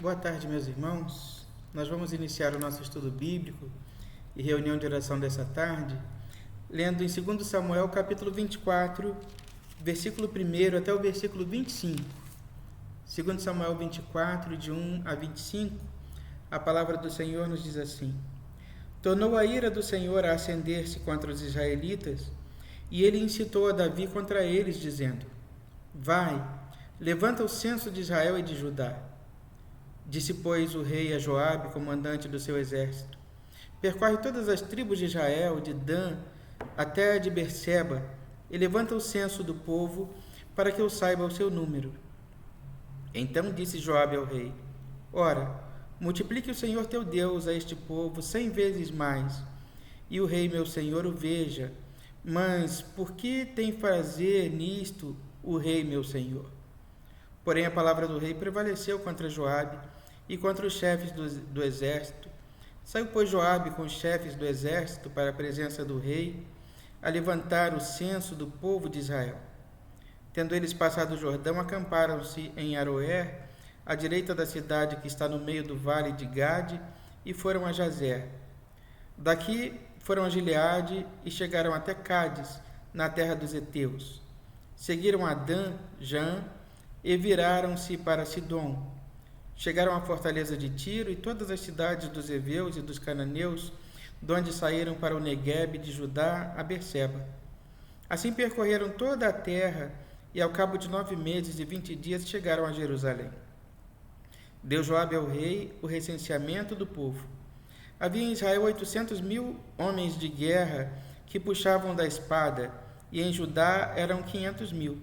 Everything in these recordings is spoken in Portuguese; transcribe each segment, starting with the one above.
Boa tarde, meus irmãos. Nós vamos iniciar o nosso estudo bíblico e reunião de oração dessa tarde, lendo em 2 Samuel, capítulo 24, versículo 1 até o versículo 25. 2 Samuel 24, de 1 a 25, a palavra do Senhor nos diz assim: Tornou a ira do Senhor a acender-se contra os israelitas, e ele incitou a Davi contra eles, dizendo: Vai, levanta o censo de Israel e de Judá. Disse, pois, o rei a Joabe, comandante do seu exército: Percorre todas as tribos de Israel, de Dan até de Berseba, e levanta o censo do povo, para que eu saiba o seu número. Então disse Joabe ao rei: Ora, multiplique o Senhor teu Deus a este povo 100 vezes mais, e o rei meu senhor o veja. Mas por que tem fazer nisto o rei meu senhor? Porém a palavra do rei prevaleceu contra Joabe e contra os chefes do exército. Saiu, pois, Joabe com os chefes do exército para a presença do rei, a levantar o censo do povo de Israel. Tendo eles passado o Jordão, acamparam-se em Aroer, à direita da cidade que está no meio do vale de Gade, e foram a Jazer. Daqui foram a Gileade e chegaram até Cádiz, na terra dos heteus. Seguiram a Dan, Jan, e viraram-se para Sidom. Chegaram à fortaleza de Tiro e todas as cidades dos heveus e dos cananeus, de onde saíram para o Neguebe de Judá a Berseba. Assim percorreram toda a terra e ao cabo de 9 meses e 20 dias chegaram a Jerusalém. Deu Joabe ao rei o recenseamento do povo. Havia em Israel 800.000 homens de guerra que puxavam da espada, e em Judá eram 500.000.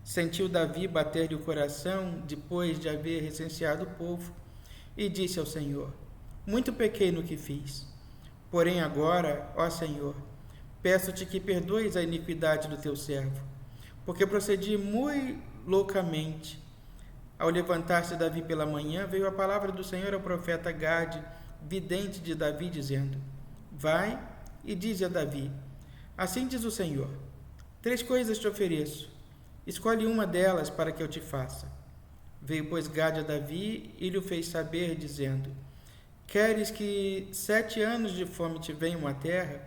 Sentiu Davi bater-lhe o coração depois de haver recenseado o povo, e disse ao Senhor: Muito pequei no que fiz. Porém agora, ó Senhor, peço-te que perdoes a iniquidade do teu servo, porque procedi muito loucamente. Ao levantar-se Davi pela manhã, veio a palavra do Senhor ao profeta Gade, vidente de Davi, dizendo: Vai e dize a Davi: Assim diz o Senhor: 3 coisas te ofereço. Escolhe uma delas para que eu te faça. Veio, pois, Gade a Davi e lhe o fez saber, dizendo: Queres que 7 anos de fome te venham à terra?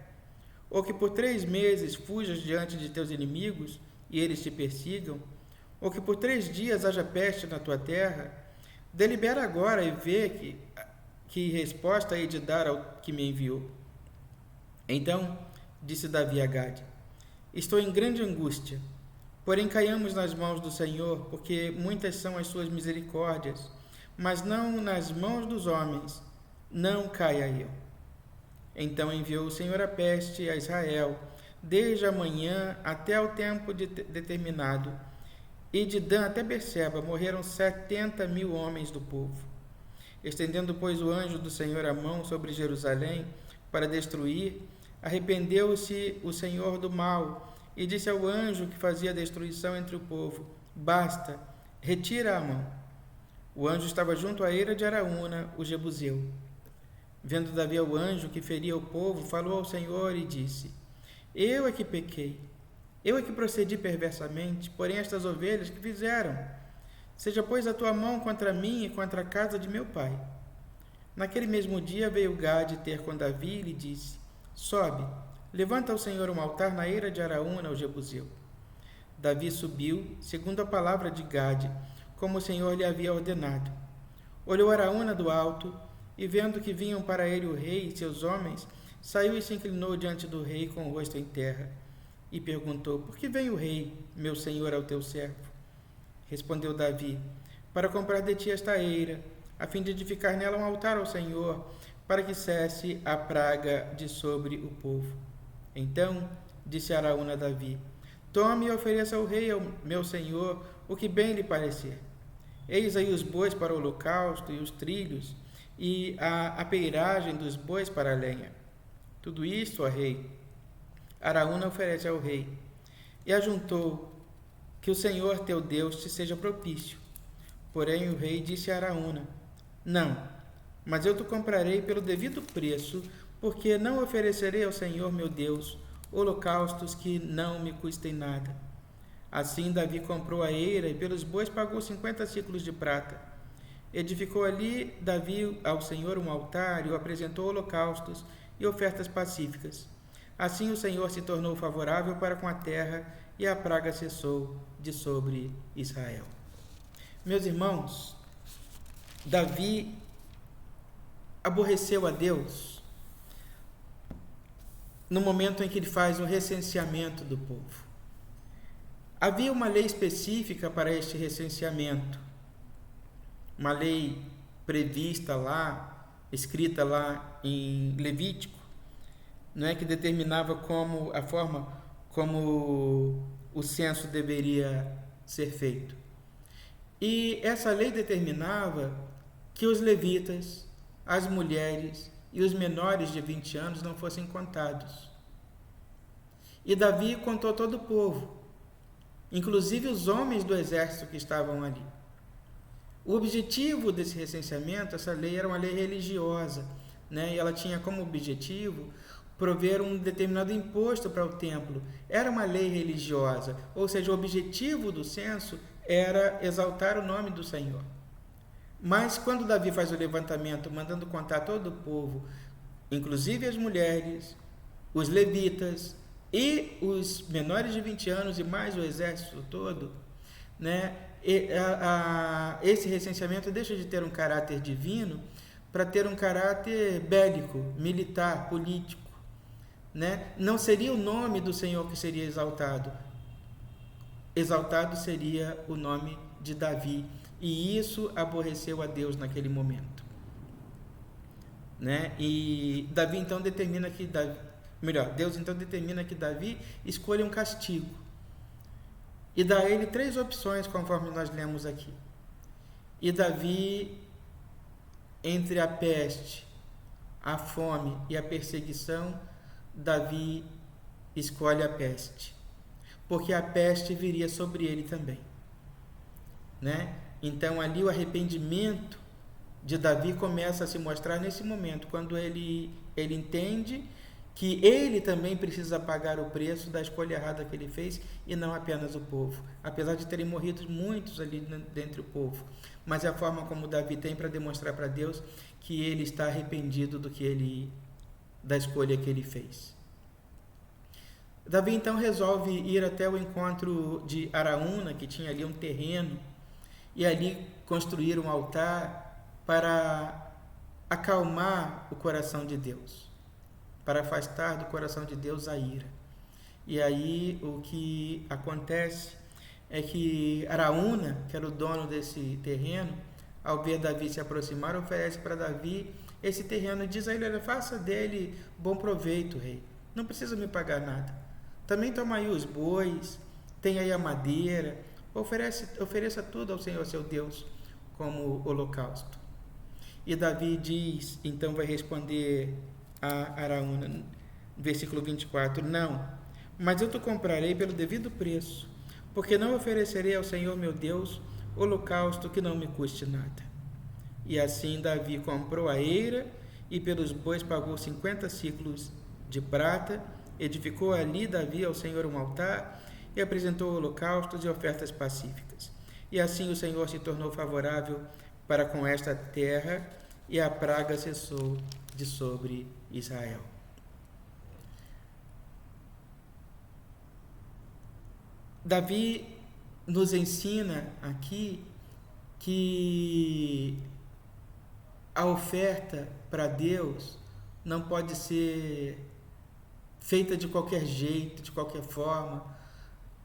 Ou que por 3 meses fujas diante de teus inimigos e eles te persigam? Ou que por 3 dias haja peste na tua terra? Delibera agora e vê que resposta hei de dar ao que me enviou. Então disse Davi a Gade: Estou em grande angústia. Porém caiamos nas mãos do Senhor, porque muitas são as suas misericórdias, mas não nas mãos dos homens, não caia eu. Então enviou o Senhor a peste a Israel, desde a manhã até o tempo determinado, e de Dan até Berseba morreram 70.000 homens do povo. Estendendo, pois, o anjo do Senhor a mão sobre Jerusalém para destruir, arrependeu-se o Senhor do mal, e disse ao anjo que fazia a destruição entre o povo: Basta, retira a mão. O anjo estava junto à eira de Araúna, o jebuseu. Vendo Davi o anjo que feria o povo, falou ao Senhor e disse: Eu é que pequei, eu é que procedi perversamente, porém estas ovelhas que fizeram? Seja, pois, a tua mão contra mim e contra a casa de meu pai. Naquele mesmo dia veio Gade ter com Davi e lhe disse: Sobe, levanta ao Senhor um altar na eira de Araúna, o jebuseu. Davi subiu, segundo a palavra de Gade, como o Senhor lhe havia ordenado. Olhou Araúna do alto, e vendo que vinham para ele o rei e seus homens, saiu e se inclinou diante do rei com o rosto em terra, e perguntou: Por que vem o rei, meu senhor, ao teu servo? Respondeu Davi: Para comprar de ti esta eira, a fim de edificar nela um altar ao Senhor, para que cesse a praga de sobre o povo. Então disse Araúna a Davi: Tome e ofereça ao rei, ao meu senhor, o que bem lhe parecer. Eis aí os bois para o holocausto e os trilhos, e a apeiragem dos bois para a lenha. Tudo isto, ó rei, Araúna oferece ao rei. E ajuntou: Que o Senhor teu Deus te seja propício. Porém o rei disse a Araúna: Não, mas eu te comprarei pelo devido preço, porque não oferecerei ao Senhor meu Deus holocaustos que não me custem nada. Assim Davi comprou a eira e pelos bois pagou 50 siclos de prata. Edificou ali Davi ao Senhor um altar e o apresentou holocaustos e ofertas pacíficas. Assim o Senhor se tornou favorável para com a terra e a praga cessou de sobre Israel. Meus irmãos, Davi aborreceu a Deus no momento em que ele faz o recenseamento do povo. Havia uma lei específica para este recenseamento, uma lei prevista lá, escrita lá em Levítico, não é, que determinava a forma como o censo deveria ser feito. E essa lei determinava que os levitas, as mulheres e os menores de 20 anos não fossem contados. E Davi contou todo o povo, inclusive os homens do exército que estavam ali. O objetivo desse recenseamento, essa lei era uma lei religiosa, né? E ela tinha como objetivo prover um determinado imposto para o templo. Era uma lei religiosa, ou seja, o objetivo do censo era exaltar o nome do Senhor. Mas quando Davi faz o levantamento, mandando contar todo o povo, inclusive as mulheres, os levitas e os menores de 20 anos e mais o exército todo, né? Esse recenseamento deixa de ter um caráter divino para ter um caráter bélico, militar, político, né? Não seria o nome do Senhor que seria exaltado. Exaltado seria o nome de Davi. E isso aborreceu a Deus naquele momento, né? E Davi então determina que Deus então determina que Davi escolha um castigo e dá a ele 3 opções, conforme nós lemos aqui. E Davi, entre a peste, a fome e a perseguição, Davi escolhe a peste, porque a peste viria sobre ele também, né? Então ali o arrependimento de Davi começa a se mostrar nesse momento, quando ele entende que ele também precisa pagar o preço da escolha errada que ele fez, e não apenas o povo, apesar de terem morrido muitos ali dentre o povo, mas é a forma como Davi tem para demonstrar para Deus que ele está arrependido da escolha que ele fez. Davi então resolve ir até o encontro de Araúna, que tinha ali um terreno, e ali construir um altar para acalmar o coração de Deus, para afastar do coração de Deus a ira. E aí o que acontece é que Araúna, que era o dono desse terreno, ao ver Davi se aproximar, oferece para Davi esse terreno e diz a ele: faça dele bom proveito, rei, não precisa me pagar nada. Também toma aí os bois, tem aí a madeira, ofereça tudo ao Senhor seu Deus como holocausto. E Davi diz, então vai responder a Araúna, versículo 24: não, mas eu te comprarei pelo devido preço, porque não oferecerei ao Senhor meu Deus holocausto que não me custe nada. E assim Davi comprou a eira e pelos bois pagou 50 siclos de prata. Edificou ali Davi ao Senhor um altar e apresentou holocaustos e ofertas pacíficas. E assim o Senhor se tornou favorável para com esta terra, e a praga cessou de sobre Israel. Davi nos ensina aqui que a oferta para Deus não pode ser feita de qualquer jeito, de qualquer forma.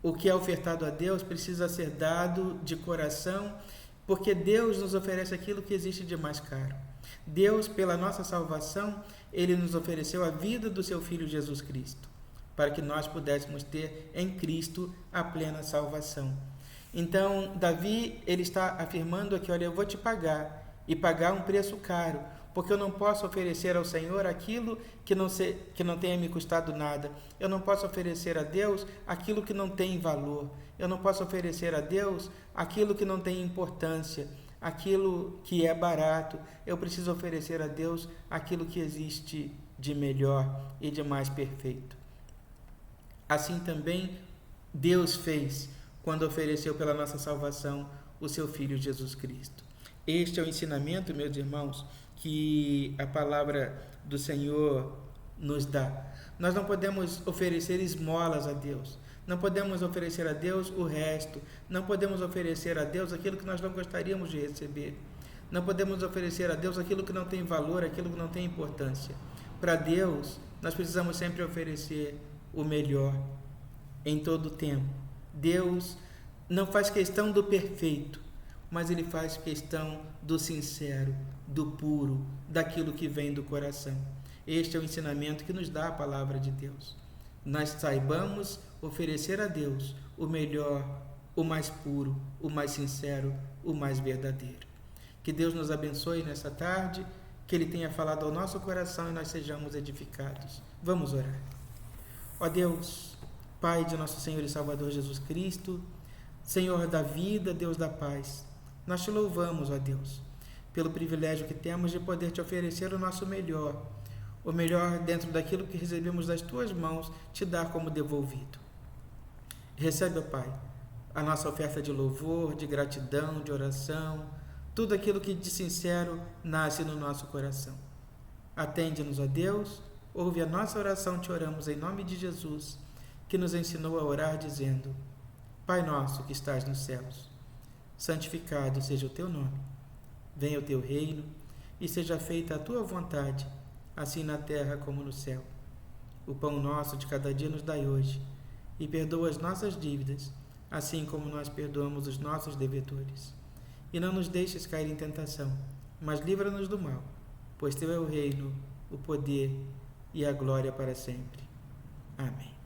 O que é ofertado a Deus precisa ser dado de coração, porque Deus nos oferece aquilo que existe de mais caro. Deus, pela nossa salvação, Ele nos ofereceu a vida do Seu Filho Jesus Cristo, para que nós pudéssemos ter em Cristo a plena salvação. Então, Davi, ele está afirmando aqui: olha, eu vou te pagar, e pagar um preço caro, porque eu não posso oferecer ao Senhor aquilo que não tenha me custado nada. Eu não posso oferecer a Deus aquilo que não tem valor. Eu não posso oferecer a Deus aquilo que não tem importância, aquilo que é barato. Eu preciso oferecer a Deus aquilo que existe de melhor e de mais perfeito. Assim também Deus fez quando ofereceu pela nossa salvação o seu Filho Jesus Cristo. Este é o ensinamento, meus irmãos, que a palavra do Senhor nos dá. Nós não podemos oferecer esmolas a Deus. Não podemos oferecer a Deus o resto. Não podemos oferecer a Deus aquilo que nós não gostaríamos de receber. Não podemos oferecer a Deus aquilo que não tem valor, aquilo que não tem importância. Para Deus, nós precisamos sempre oferecer o melhor em todo o tempo. Deus não faz questão do perfeito, mas Ele faz questão do sincero, do puro, daquilo que vem do coração. Este é o ensinamento que nos dá a palavra de Deus. Nós saibamos oferecer a Deus o melhor, o mais puro, o mais sincero, o mais verdadeiro. Que Deus nos abençoe nessa tarde, que Ele tenha falado ao nosso coração e nós sejamos edificados. Vamos orar. Ó Deus, Pai de nosso Senhor e Salvador Jesus Cristo, Senhor da vida, Deus da paz, nós te louvamos, ó Deus, pelo privilégio que temos de poder te oferecer o nosso melhor, o melhor dentro daquilo que recebemos das tuas mãos, te dar como devolvido. Recebe, ó Pai, a nossa oferta de louvor, de gratidão, de oração, tudo aquilo que de sincero nasce no nosso coração. Atende-nos, ó Deus, ouve a nossa oração, te oramos em nome de Jesus, que nos ensinou a orar dizendo: Pai nosso que estás nos céus, santificado seja o teu nome. Venha o teu reino e seja feita a tua vontade, assim na terra como no céu. O pão nosso de cada dia nos dai hoje, e perdoa as nossas dívidas, assim como nós perdoamos os nossos devedores. E não nos deixes cair em tentação, mas livra-nos do mal, pois teu é o reino, o poder e a glória para sempre. Amém.